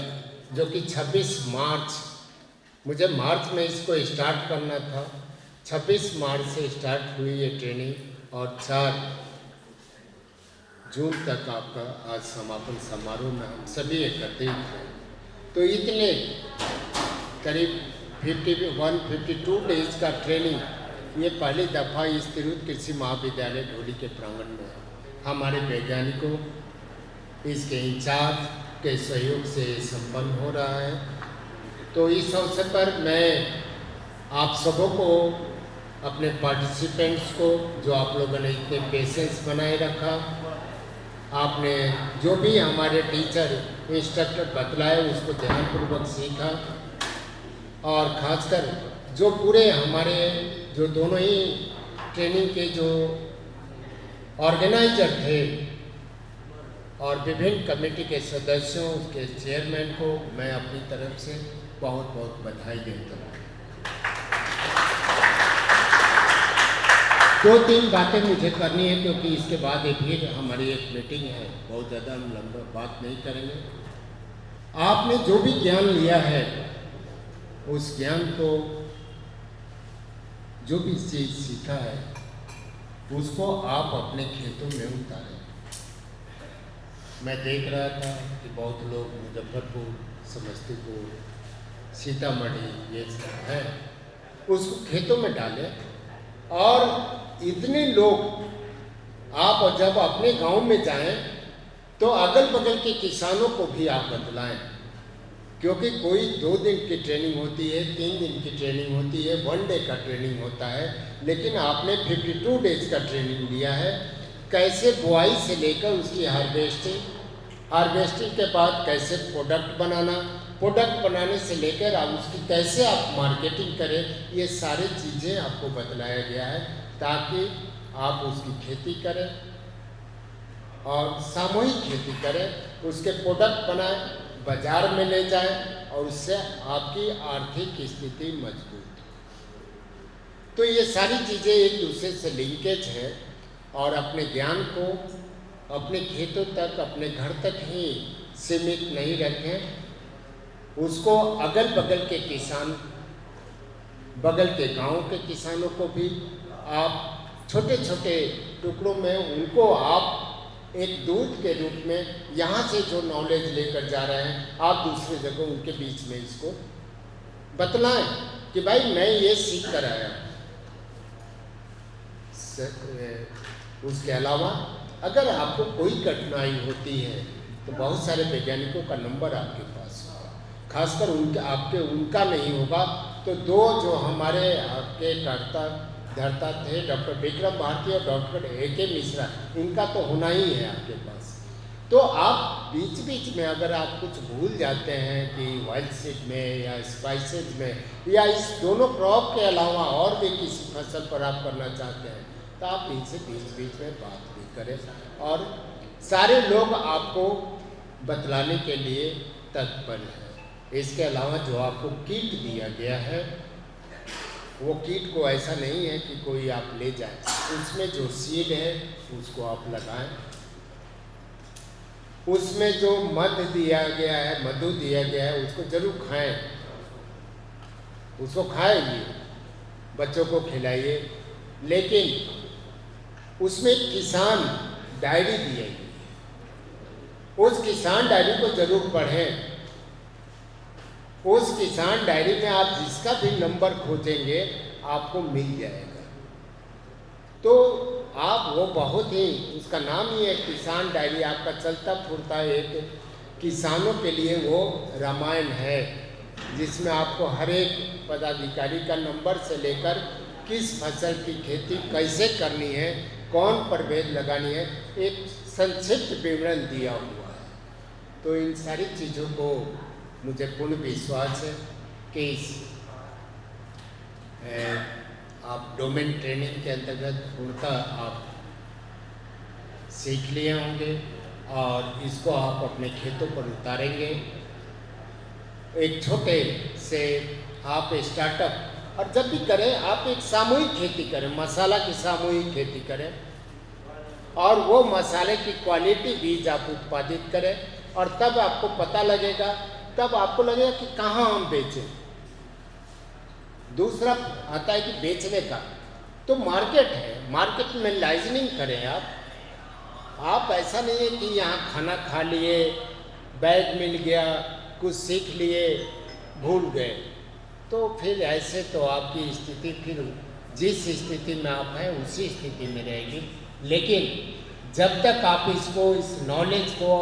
जो कि 26 मार्च, मुझे मार्च में इसको स्टार्ट करना था। 26 मार्च से स्टार्ट हुई ये ट्रेनिंग और 4 जून तक आपका आज समापन समारोह में हम सभी एकत्रित हैं। तो इतने करीब 51-52 डेज का ट्रेनिंग ये पहली दफ़ा इस तिरुत कृषि महाविद्यालय ढोली के प्रांगण में हमारे वैज्ञानिकों, इसके इंचार्ज के सहयोग से संपन्न हो रहा है। तो इस अवसर पर मैं आप सबों को, अपने पार्टिसिपेंट्स को, जो आप लोगों ने इतने पेशेंस बनाए रखा, आपने जो भी हमारे टीचर इंस्ट्रक्टर बतलाए उसको ध्यानपूर्वक सीखा, और ख़ासकर जो पूरे हमारे जो दोनों ही ट्रेनिंग के जो ऑर्गेनाइजर थे और विभिन्न कमेटी के सदस्यों, के चेयरमैन को मैं अपनी तरफ से बहुत बहुत बधाई देता हूँ। 2-3 बातें मुझे करनी है, क्योंकि इसके बाद फिर हमारी एक मीटिंग है, बहुत ज़्यादा हम लंबा बात नहीं करेंगे। आपने जो भी ज्ञान लिया है उस ज्ञान को, जो भी चीज़ सीखा है उसको आप अपने खेतों में उतारें। मैं देख रहा था कि बहुत लोग मुजफ्फरपुर, समस्तीपुर, सीतामढ़ी ये सब है, उसको खेतों में डालें। और इतने लोग आप जब अपने गांव में जाएं तो अगल बगल के किसानों को भी आप बतलाएं, क्योंकि कोई 2 दिन की ट्रेनिंग होती है, 3 दिन की ट्रेनिंग होती है, 1 डे का ट्रेनिंग होता है, लेकिन आपने 52 डेज का ट्रेनिंग लिया है। कैसे बुआई से लेकर उसकी हार्वेस्टिंग के बाद कैसे प्रोडक्ट बनाना, प्रोडक्ट बनाने से लेकर आप उसकी कैसे आप मार्केटिंग करें, ये सारी चीज़ें आपको बतलाया गया है, ताकि आप उसकी खेती करें और सामूहिक खेती करें, उसके प्रोडक्ट बनाएं, बाजार में ले जाएं और उससे आपकी आर्थिक स्थिति मजबूत हो। तो ये सारी चीज़ें एक दूसरे से लिंकेज है, और अपने ज्ञान को अपने खेतों तक, अपने घर तक ही सीमित नहीं रखें, उसको अगल बगल के किसान, बगल के गांव के किसानों को भी आप छोटे छोटे टुकड़ों में उनको आप एक दूध के रूप में यहाँ से जो नॉलेज लेकर जा रहे हैं, आप दूसरी जगह उनके बीच में इसको बतलाएं कि भाई मैं ये सीख कर आया। उसके अलावा अगर आपको कोई कठिनाई होती है तो बहुत सारे वैज्ञानिकों का नंबर आपके पास होगा, खासकर उनका नहीं होगा तो 2 जो हमारे आपके धरता थे, डॉक्टर विक्रम भारती और डॉक्टर A.K. मिश्रा, इनका तो होना ही है आपके पास। तो आप बीच बीच में अगर आप कुछ भूल जाते हैं कि वाइल्ड सीड में या स्पाइसेज में या इस दोनों क्रॉप के अलावा और भी किसी फसल पर आप करना चाहते हैं, तो आप इनसे बीच बीच में बात भी करें, और सारे लोग आपको बतलाने के लिए तत्पर हैं। इसके अलावा जो आपको किट दिया गया है, वो किट को ऐसा नहीं है कि कोई आप ले जाए, उसमें जो सीड है उसको आप लगाएं, उसमें जो मधु दिया गया है उसको जरूर खाएं, उसको खाएंगे, बच्चों को खिलाइए, लेकिन उसमें किसान डायरी दी गई है, उस किसान डायरी को जरूर पढ़ें। उस किसान डायरी में आप जिसका भी नंबर खोजेंगे आपको मिल जाएगा। तो आप वो बहुत ही, उसका नाम ही है किसान डायरी, आपका चलता फुरता एक किसानों के लिए वो रामायण है, जिसमें आपको हर एक पदाधिकारी का नंबर से लेकर किस फसल की खेती कैसे करनी है, कौन प्रभेद लगानी है, एक संक्षिप्त विवरण दिया हुआ है। तो इन सारी चीज़ों को मुझे पूर्ण विश्वास है कि आप डोमेन ट्रेनिंग के अंतर्गत पूर्णतः आप सीख लिए होंगे और इसको आप अपने खेतों पर उतारेंगे। एक छोटे से आप स्टार्टअप, और जब भी करें आप एक सामूहिक खेती करें, मसाला की सामूहिक खेती करें और वो मसाले की क्वालिटी बीज आप उत्पादित करें और तब आपको पता लगेगा, तब आपको लगेगा कि कहाँ हम बेचें। दूसरा आता है कि बेचने का, तो मार्केट है, मार्केट में लाइजनिंग करें आप ऐसा नहीं है कि यहाँ खाना खा लिए, बैग मिल गया, कुछ सीख लिए, भूल गए, तो फिर ऐसे तो आपकी स्थिति फिर जिस स्थिति में आप हैं उसी स्थिति में रहेगी। लेकिन जब तक आप इसको, इस नॉलेज को,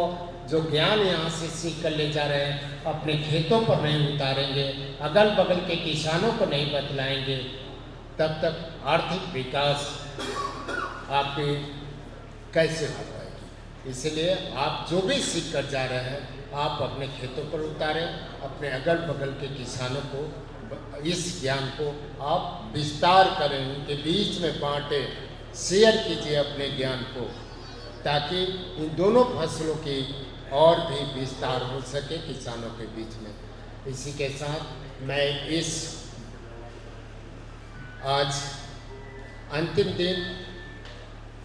जो ज्ञान यहाँ से सीख कर ले जा रहे हैं, अपने खेतों पर नहीं उतारेंगे, अगल बगल के किसानों को नहीं बतलाएंगे, तब तक आर्थिक विकास आपकी कैसे हो पाएगी। इसलिए आप जो भी सीख कर जा रहे हैं आप अपने खेतों पर उतारें, अपने अगल बगल के किसानों को इस ज्ञान को आप विस्तार करें, उनके बीच में बांटें, शेयर कीजिए अपने ज्ञान को, ताकि इन दोनों फसलों की और भी विस्तार हो सके किसानों के बीच में। इसी के साथ मैं इस आज अंतिम दिन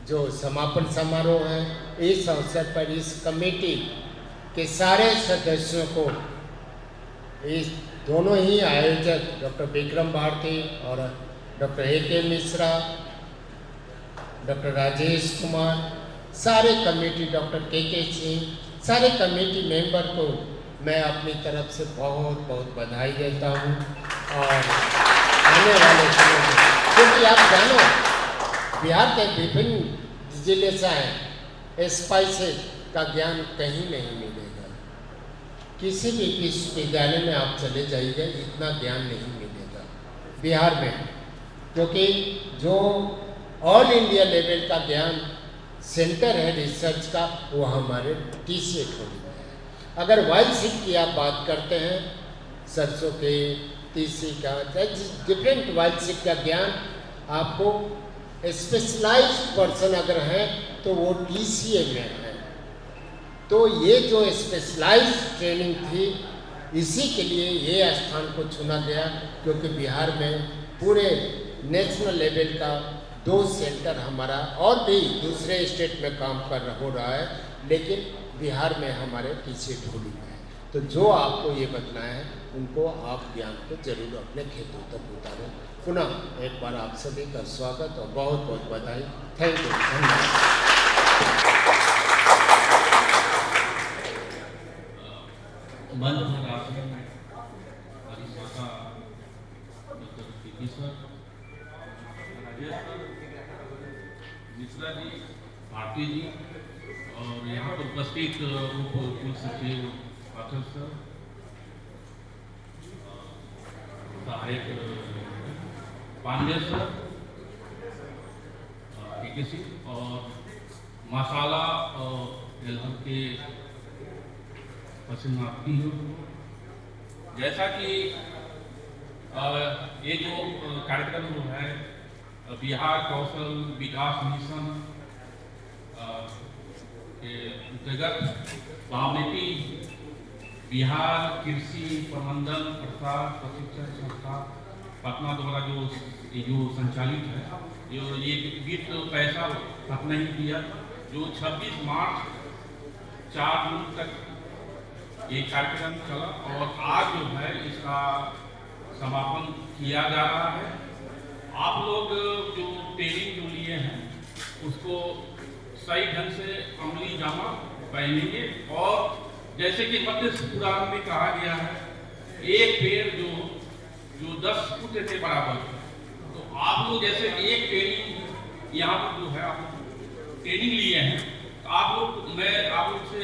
जो समापन समारोह है, इस अवसर पर इस कमेटी के सारे सदस्यों को, इस दोनों ही आयोजक डॉक्टर विक्रम भारती और doctor A.K. Mishra, doctor Rajesh Kumar, सारे कमेटी, डॉक्टर K.K. सिंह, सारे कमेटी मेंबर को मैं अपनी तरफ से बहुत बहुत बधाई देता हूँ। और आने वाले समय में, क्योंकि आप जानो बिहार के विभिन्न जिले से हैं, स्पाइसेस का ज्ञान कहीं नहीं मिलेगा। किसी भी विश्वविद्यालय में आप चले जाइए, इतना ज्ञान नहीं मिलेगा बिहार में, क्योंकि जो ऑल इंडिया लेवल का ज्ञान सेंटर है रिसर्च का, वो हमारे TCA में है। अगर वाइल्ड सीड की आप बात करते हैं, सरसों के, तीसी का, डिफरेंट वाइल्ड सीड का ज्ञान आपको स्पेशलाइज्ड पर्सन अगर है तो वो TCA में है। तो ये जो स्पेशलाइज्ड ट्रेनिंग थी, इसी के लिए ये स्थान को चुना गया, क्योंकि बिहार में पूरे नेशनल लेवल का 2 सेंटर हमारा और भी दूसरे स्टेट में काम हो रहा है, लेकिन बिहार में हमारे TCA ढोली में है। तो जो आपको ये बताया है, उनको आप ज्ञान को जरूर अपने खेतों तक उतारें। पुनः एक बार आप सभी का स्वागत और बहुत बहुत बधाई। थैंक यू, धन्यवाद। मिश्रा जी, भारती जी और यहाँ पर उपस्थित उप कुल सचिव पाठक सर, सहायक पांडे सर, K.K. सिंह और मसाला और एलहर के पश्चिमार्थी हो। जैसा कि ये जो कार्यक्रम जो है बिहार कौशल विकास मिशन के अंतर्गत वाल्मीकि बिहार कृषि प्रबंधन प्रसार प्रशिक्षण संस्था पटना द्वारा जो संचालित है, ये वित्त पैसा अपना ही दिया, जो 26 मार्च 4 जून तक ये कार्यक्रम चला और आज जो है इसका समापन किया जा रहा है। आप लोग जो ट्रेनिंग जो लिए हैं उसको सही ढंग से अमली जामा पहनेंगे और जैसे कि मध्य पुराण में कहा गया है, एक पेड़ जो 10 फुट के बराबर, तो आप लोग जैसे एक ट्रेनिंग यहाँ पर जो है आप ट्रेनिंग लिए हैं, तो आप लोग, मैं आप लोग से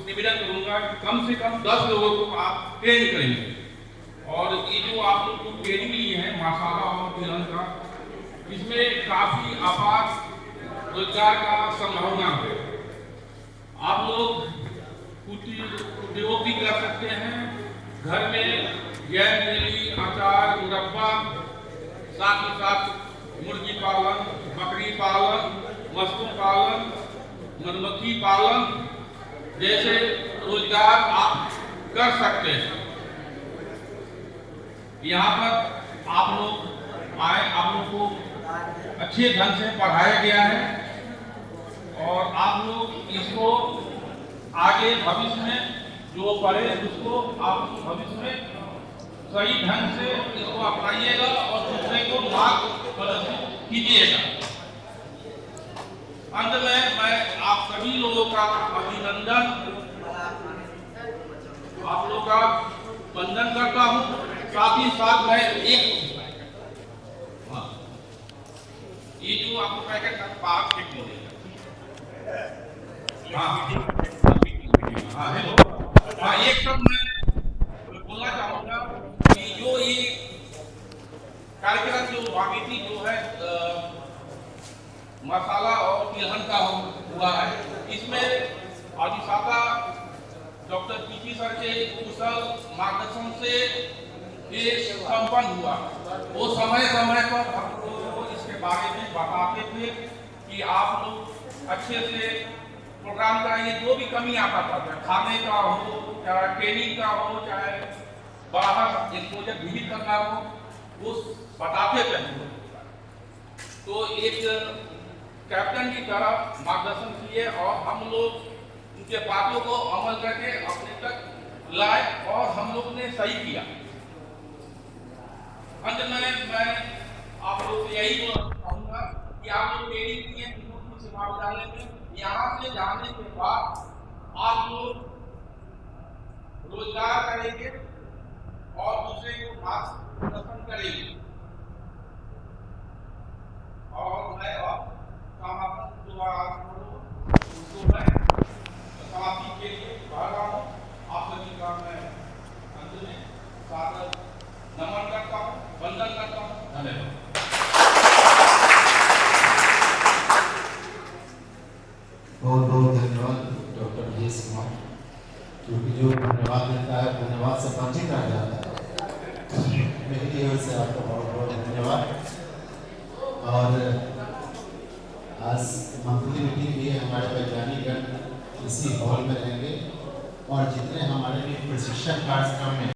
निवेदन करूँगा कि कम से कम 10 लोगों को आप ट्रेन करेंगे और ये जो आप लोग को ट्रेनिंग लिए हैं मसाला और तिलहन का, इसमें काफ़ी आपात रोजगार का संभावना है। आप लोग कुटीर उद्योग भी कर सकते हैं, घर में जैम जेली, अचार, मुरब्बा, साथ ही साथ मुर्गी पालन, बकरी पालन, मशरूम पालन, मधुमक्खी पालन जैसे रोजगार आप कर सकते हैं। यहाँ पर आप लोग आए, आप लोग को अच्छे ढंग से पढ़ाया गया है और आप लोग इसको आगे भविष्य में जो पढ़े उसको आप भविष्य में सही ढंग से इसको अपनाइएगा और दूसरे को मार्ग प्रदर्शित कीजिएगा। अंत में मैं आप सभी लोगों का अभिनंदन, आप लोगों का वंदन करता हूँ। साथ ही साथ मैं ये जो आपको पैकेट का पास एक शब्द मैं बोलना चाहूँगा कि जो ये कार्यक्रम जो वामिती जो है मसाला और तिलहन का हुआ है, इसमें अधिशाता डॉक्टर पीपी सर के कुशल मार्गदर्शन से ये संपन्न हुआ। वो समय समय पर हम लोगों को इसके बारे में बताते थे कि आप लोग अच्छे से प्रोग्राम कराइए। जो भी कमी आता था, खाने का हो, चाहे ट्रेनिंग का हो, चाहे बाहर एक्सपोजर विजिट करना हो, वो बताते थे। तो एक कैप्टन की तरह मार्गदर्शन किए और हम लोग उनके बातों को अमल करके अपने तक लाए और हम लोग ने सही किया। अंत में मैं आप लोग से यही कहूँगा कि आप लोग ट्रेनिंग किए महाविद्यालय में, यहाँ से जाने के बाद आप लोग रोजगार करेंगे और दूसरे को मार्गदर्शन करेंगे। और मैं अब समापन दोबारा उसको मैं समाप्ति के लिए कह रहा हूँ। आप सभी का मैं अंत में सादर नमन करता हूँ, वंदन करता हूँ। धन्यवाद। बहुत बहुत धन्यवाद डॉक्टर महेश कुमार, क्योंकि जो धन्यवाद देता है धन्यवाद से वंचित रह जाता है। मेरी ओर से आपको बहुत बहुत धन्यवाद। और आज मंथली मीटिंग भी हमारे वैज्ञानिक इसी हॉल में रहेंगे और जितने हमारे लिए प्रशिक्षण कार्यक्रम में